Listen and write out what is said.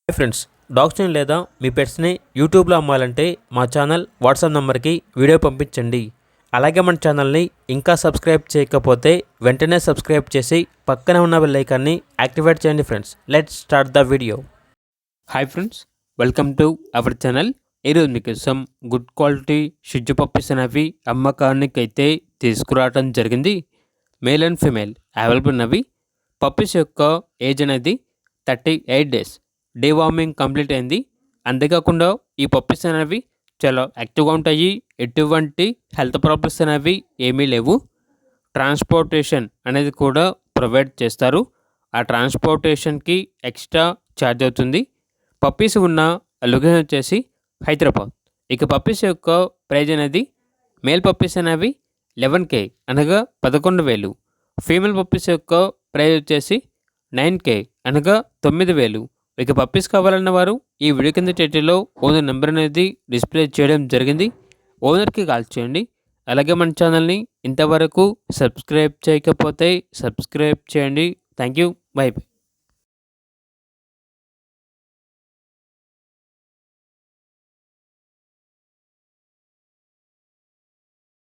Hi friends, డాగ్స్ని లేదా మీ పెట్స్ని యూట్యూబ్లో అమ్మాలంటే మా ఛానల్ వాట్సాప్ నెంబర్కి వీడియో పంపించండి. అలాగే మన ఛానల్ని ఇంకా సబ్స్క్రైబ్ చేయకపోతే వెంటనే సబ్స్క్రైబ్ చేసి పక్కనే ఉన్న బెల్ ఐకాన్ని యాక్టివేట్ చేయండి. Friends, let's start the video. Hi friends, welcome to our channel. ఈరోజు మీకోసం గుడ్ క్వాలిటీ షిజ్జు పప్పీస్ అనేవి అమ్మకానికి అయితే తీసుకురావడం జరిగింది. మేల్ అండ్ ఫీమేల్ అవైలబుల్ ఉన్నవి. పప్పీస్ యొక్క ఏజ్ అనేది 38 డేస్. డీవార్మింగ్ కంప్లీట్ అయింది. అంతేకాకుండా ఈ పప్పీస్ అనేవి చాలా యాక్టివ్గా ఉంటాయి. ఎటువంటి హెల్త్ ప్రాబ్లమ్స్ అనేవి ఏమీ లేవు. ట్రాన్స్పోర్టేషన్ అనేది కూడా ప్రొవైడ్ చేస్తారు. ఆ ట్రాన్స్పోర్టేషన్కి ఎక్స్ట్రా ఛార్జ్ అవుతుంది. పప్పీస్ ఉన్న లొకేషన్ వచ్చేసి హైదరాబాద్. ఇక పప్పీస్ యొక్క ప్రైజ్ అనేది మేల్ పప్పీస్ అనేవి 11K అనగా 11,000. ఫీమేల్ పప్పీస్ యొక్క ప్రైజ్ వచ్చేసి 9K అనగా 9,000. ఇక పప్పీస్ కావాలన్న వారు ఈ వీడియో కింద టైటిల్లో ఓనర్ నెంబర్ అనేది డిస్ప్లే చేయడం జరిగింది. ఓనర్కి కాల్ చేయండి. అలాగే మన ఛానల్ని ఇంతవరకు సబ్స్క్రైబ్ చేయకపోతే సబ్స్క్రైబ్ చేయండి. Thank you. By by.